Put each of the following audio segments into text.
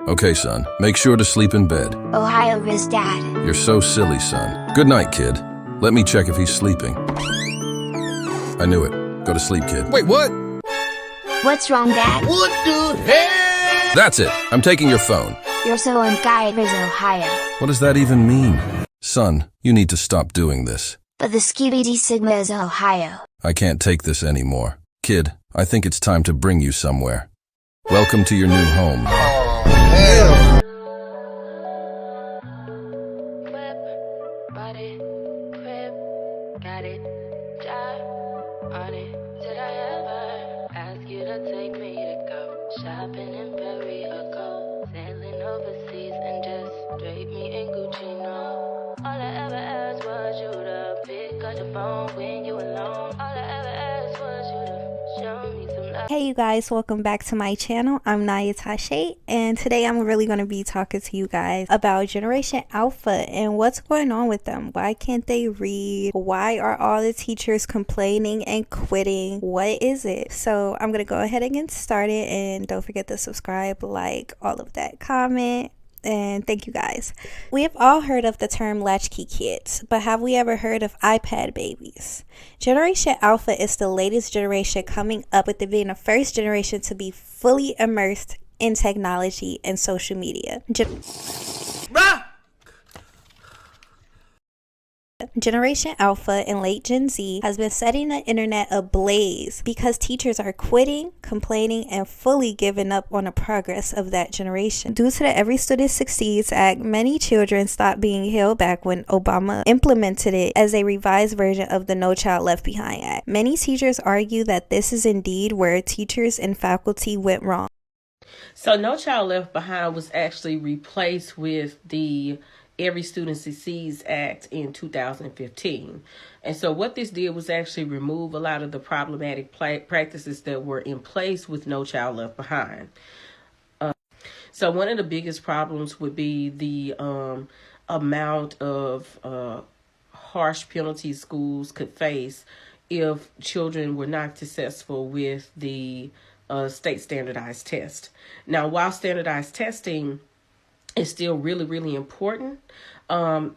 Okay, son, make sure to sleep in bed. Ohio is Dad. You're so silly, son. Good night, kid. Let me check if he's sleeping. I knew it. Go to sleep, kid. Wait, what? What's wrong, Dad? What the hell? That's it. I'm taking your phone. You're so unkind, is Ohio. What does that even mean? Son, you need to stop doing this. But the Skibidi Sigma is Ohio. I can't take this anymore. Kid, I think it's time to bring you somewhere. Welcome to your new home. Oh, hell. Got it, job on it. Did I ever ask you to take me to go shopping in Paris or go sailing overseas and just drape me in Gucci? No, all I ever asked was you to pick up the phone when you alone. All I ever asked was you to show me some love. Hey you guys, welcome back to my channel. I'm Niyah Tashay, and today I'm really going to be talking to you guys about Generation Alpha and what's going on with them. Why can't they read? Why are all the teachers complaining and quitting? What is it? So I'm going to go ahead and get started, and don't forget to subscribe, like, all of that, comment. And thank you guys. We have all heard of the term latchkey kids, but have we ever heard of iPad babies? Generation Alpha is the latest generation coming up with it being the first generation to be fully immersed in technology and social media. Generation Alpha and late Gen Z has been setting the internet ablaze because teachers are quitting, complaining, and fully giving up on the progress of that generation. Due to the Every Student Succeeds Act, many children stopped being held back when Obama implemented it as a revised version of the No Child Left Behind Act. Many teachers argue that this is indeed where teachers and faculty went wrong. So No Child Left Behind was actually replaced with the Every Student Succeeds Act in 2015. And so what this did was actually remove a lot of the problematic practices that were in place with No Child Left Behind. So one of the biggest problems would be the amount of harsh penalties schools could face if children were not successful with the state standardized test. Now, while standardized testing is still really, really important,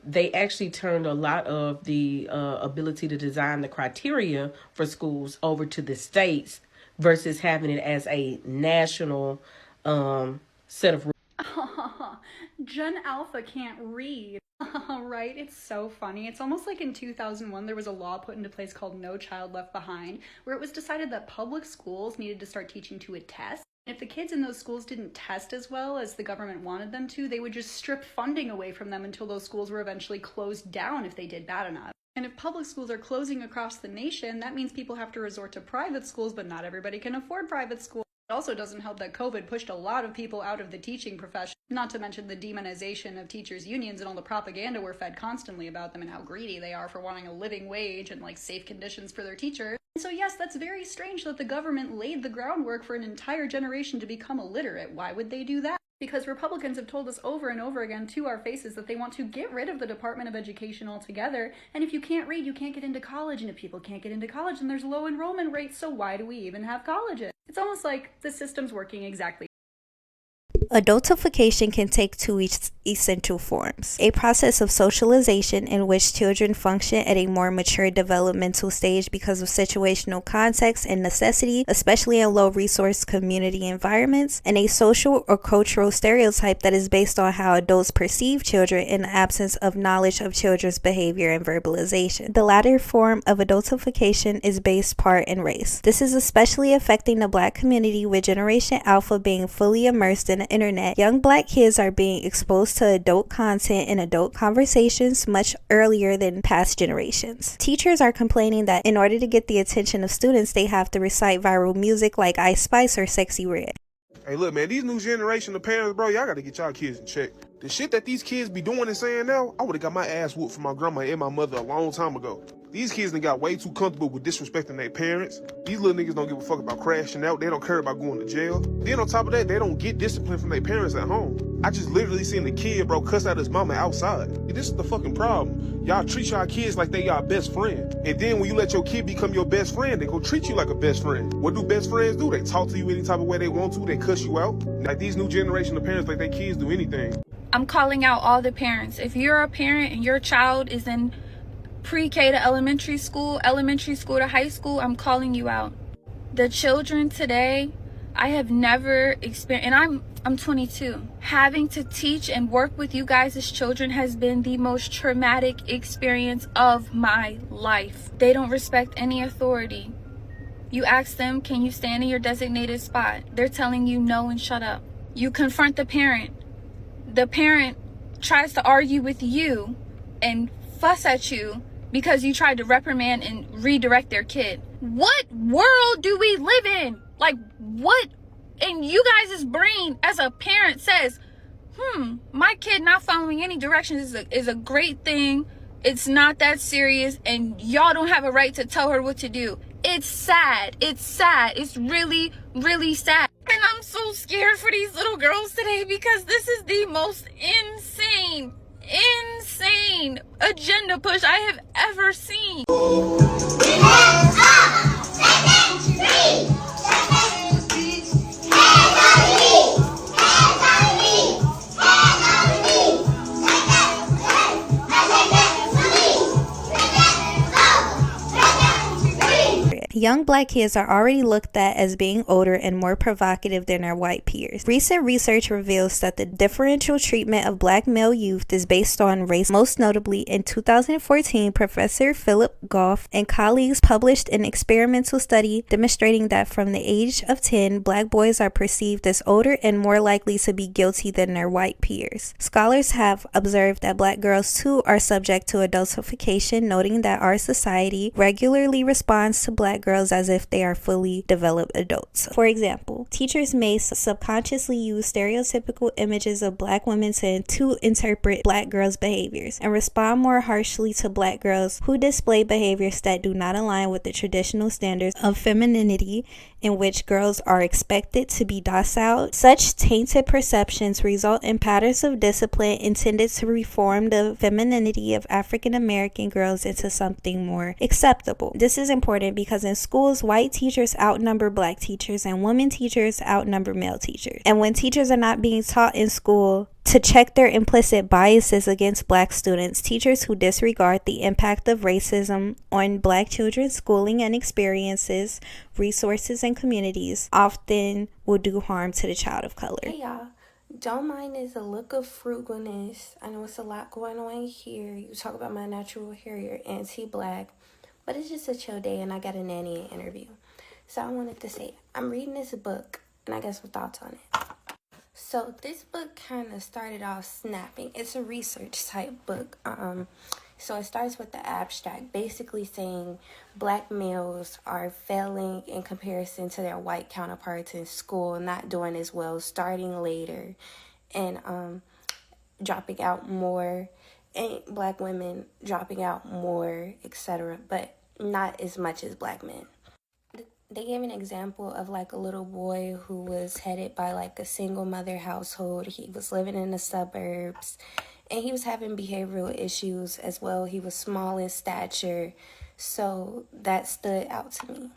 they actually turned a lot of the ability to design the criteria for schools over to the states versus having it as a national set of rules. Gen Alpha can't read. Right? It's so funny. It's almost like in 2001 there was a law put into place called No Child Left Behind, where it was decided that public schools needed to start teaching to a test. If the kids in those schools didn't test as well as the government wanted them to, they would just strip funding away from them until those schools were eventually closed down if they did bad enough. And if public schools are closing across the nation, that means people have to resort to private schools, but not everybody can afford private schools. It also doesn't help that COVID pushed a lot of people out of the teaching profession, not to mention the demonization of teachers' unions and all the propaganda we're fed constantly about them and how greedy they are for wanting a living wage and safe conditions for their teachers. So yes, that's very strange that the government laid the groundwork for an entire generation to become illiterate. Why would they do that? Because Republicans have told us over and over again to our faces that they want to get rid of the Department of Education altogether. And if you can't read, you can't get into college. And if people can't get into college, then there's low enrollment rates. So why do we even have colleges? It's almost like the system's working exactly. Adultification can take two essential forms: a process of socialization in which children function at a more mature developmental stage because of situational context and necessity, especially in low-resource community environments, and a social or cultural stereotype that is based on how adults perceive children in the absence of knowledge of children's behavior and verbalization. The latter form of adultification is based part in race. This is especially affecting the Black community, with Generation Alpha being fully immersed in the internet. Young Black kids are being exposed to adult content and adult conversations much earlier than past generations. Teachers are complaining that in order to get the attention of students, they have to recite viral music like Ice Spice or Sexy Red. Hey, look, man, these new generation of parents, bro, y'all gotta get y'all kids in check. The shit that these kids be doing and saying now, I would've got my ass whooped from my grandma and my mother a long time ago. These kids done got way too comfortable with disrespecting their parents. These little niggas don't give a fuck about crashing out. They don't care about going to jail. Then on top of that, they don't get discipline from their parents at home. I just literally seen the kid, bro, cuss out his mama outside. This is the fucking problem. Y'all treat y'all kids like they y'all best friend. And then when you let your kid become your best friend, they go treat you like a best friend. What do best friends do? They talk to you any type of way they want to. They cuss you out. Like these new generation of parents, like their kids do anything. I'm calling out all the parents. If you're a parent and your child is in pre-K to elementary school to high school, I'm calling you out. The children today, I have never experienced, and I'm 22. Having to teach and work with you guys as children has been the most traumatic experience of my life. They don't respect any authority. You ask them, can you stand in your designated spot? They're telling you no and shut up. You confront the parent. The parent tries to argue with you and fuss at you because you tried to reprimand and redirect their kid. What world do we live in? Like, what in you guys' brain as a parent says, my kid not following any directions is a great thing. It's not that serious, and y'all don't have a right to tell her what to do. It's sad. It's sad. It's really, really sad. And I'm so scared for these little girls today because this is the most insane agenda push I have ever seen. Young black kids are already looked at as being older and more provocative than their white peers. Recent research reveals that the differential treatment of black male youth is based on race. Most notably, in 2014, Professor Philip Goff and colleagues published an experimental study demonstrating that from the age of 10, black boys are perceived as older and more likely to be guilty than their white peers. Scholars have observed that black girls too are subject to adultification, noting that our society regularly responds to black girls as if they are fully developed adults. For example, teachers may subconsciously use stereotypical images of black women to interpret black girls' behaviors and respond more harshly to black girls who display behaviors that do not align with the traditional standards of femininity in which girls are expected to be docile. Such tainted perceptions result in patterns of discipline intended to reform the femininity of African American girls into something more acceptable. This is important because in schools, white teachers outnumber black teachers and women teachers outnumber male teachers. And when teachers are not being taught in school to check their implicit biases against black students, teachers who disregard the impact of racism on black children's schooling and experiences, resources, and communities often will do harm to the child of color. Hey y'all, don't mind is a look of frugalness. I know it's a lot going on here. You talk about my natural hair, you're anti-black, but it's just a chill day and I got a nanny interview. So I wanted to say, I'm reading this book and I got some thoughts on it. So this book kind of started off snapping. It's a research type book. So it starts with the abstract, basically saying black males are failing in comparison to their white counterparts in school, not doing as well, starting later, and dropping out more, and black women dropping out more, etc., but not as much as black men. They gave an example of like a little boy who was headed by like a single mother household. He was living in the suburbs and he was having behavioral issues as well. He was small in stature. So that stood out to me.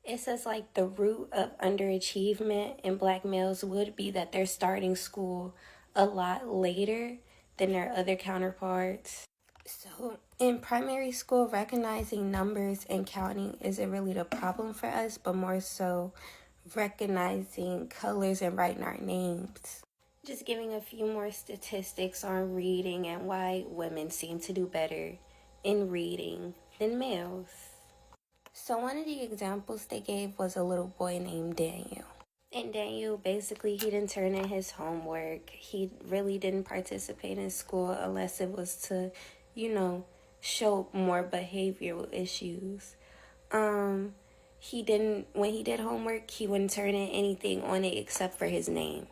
It says like the root of underachievement in black males would be that they're starting school a lot later than their other counterparts. So in primary school, recognizing numbers and counting isn't really the problem for us, but more so recognizing colors and writing our names. Just giving a few more statistics on reading and why women seem to do better in reading than males. So one of the examples they gave was a little boy named Daniel. And Daniel, basically, he didn't turn in his homework. He really didn't participate in school unless it was to, show more behavioral issues. When he did homework, he wouldn't turn in anything on it except for his name.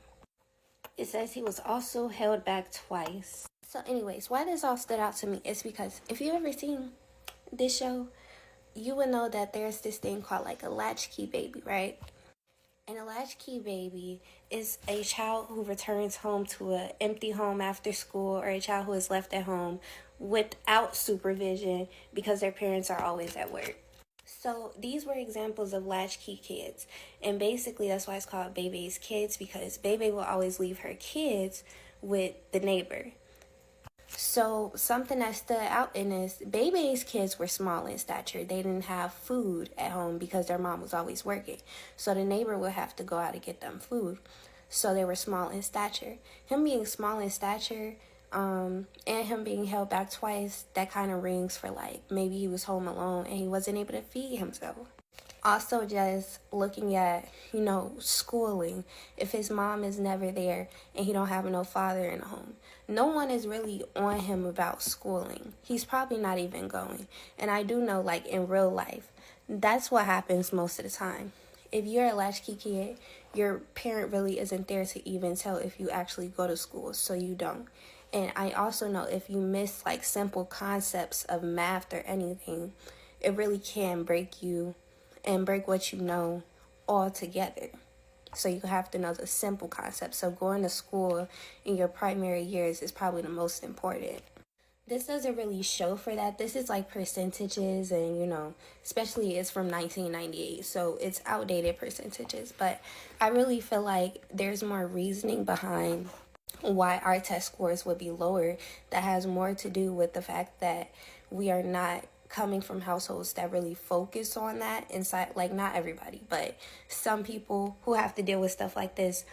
It says he was also held back twice. So anyways, why this all stood out to me is because if you've ever seen this show, you would know that there's this thing called like a latchkey baby, right? And a latchkey baby is a child who returns home to an empty home after school, or a child who is left at home without supervision because their parents are always at work. So these were examples of latchkey kids. And basically that's why it's called Bebe's kids, because Bebe will always leave her kids with the neighbor. So something that stood out in this, Bebe's kids were small in stature. They didn't have food at home because their mom was always working. So the neighbor would have to go out to get them food. So they were small in stature. Him being small in stature, and him being held back twice, that kind of rings for like maybe he was home alone and he wasn't able to feed himself. Also, just looking at, schooling. If his mom is never there and he don't have no father in the home, no one is really on him about schooling. He's probably not even going. And I do know, like in real life, that's what happens most of the time. If you're a latchkey kid, your parent really isn't there to even tell if you actually go to school, so you don't. And I also know if you miss like simple concepts of math or anything, it really can break you and break what you know altogether. So you have to know the simple concepts. So going to school in your primary years is probably the most important. This doesn't really show for that. This is like percentages, and especially it's from 1998, so it's outdated percentages. But I really feel like there's more reasoning behind why our test scores would be lower. That has more to do with the fact that we are not coming from households that really focus on that inside. Like, not everybody, but some people who have to deal with stuff like this.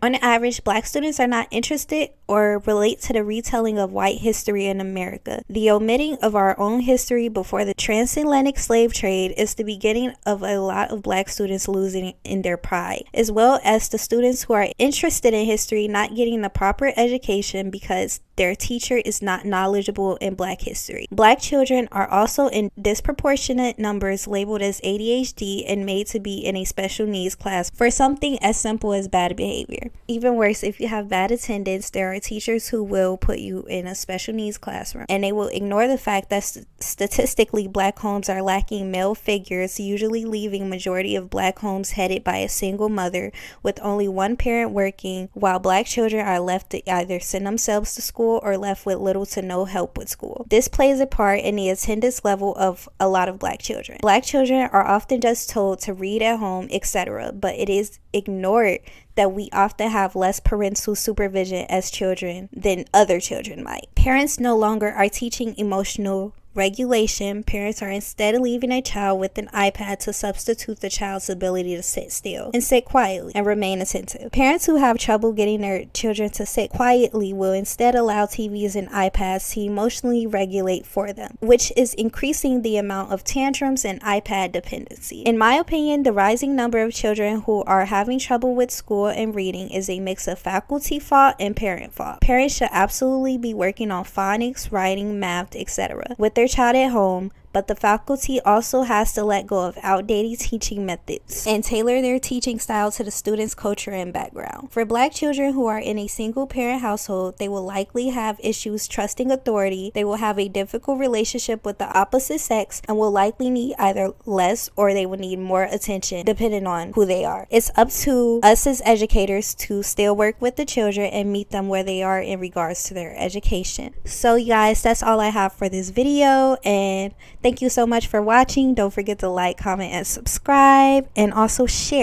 On average, Black students are not interested or relate to the retelling of white history in America. The omitting of our own history before the transatlantic slave trade is the beginning of a lot of Black students losing in their pride, as well as the students who are interested in history not getting the proper education because their teacher is not knowledgeable in Black history. Black children are also in disproportionate numbers labeled as ADHD and made to be in a special needs class for something as simple as bad behavior. Even worse, if you have bad attendance, there are teachers who will put you in a special needs classroom, and they will ignore the fact that statistically Black homes are lacking male figures, usually leaving majority of Black homes headed by a single mother with only one parent working, while Black children are left to either send themselves to school or left with little to no help with school. This plays a part in the attendance level of a lot of Black children. Black children are often just told to read at home, etc., but it is ignored that we often have less parental supervision as children than other children might. Parents no longer are teaching emotional regulation. Parents are instead leaving a child with an iPad to substitute the child's ability to sit still and sit quietly and remain attentive. Parents who have trouble getting their children to sit quietly will instead allow TVs and iPads to emotionally regulate for them, which is increasing the amount of tantrums and iPad dependency. In my opinion, the rising number of children who are having trouble with school and reading is a mix of faculty fault and parent fault. Parents should absolutely be working on phonics, writing, math, etc. with their child at home, but the faculty also has to let go of outdated teaching methods and tailor their teaching style to the student's culture and background. For Black children who are in a single parent household, they will likely have issues trusting authority, they will have a difficult relationship with the opposite sex, and will likely need either less or they will need more attention depending on who they are. It's up to us as educators to still work with the children and meet them where they are in regards to their education. So you guys, that's all I have for this video, and thank you so much for watching. Don't forget to like, comment, and subscribe, and also share.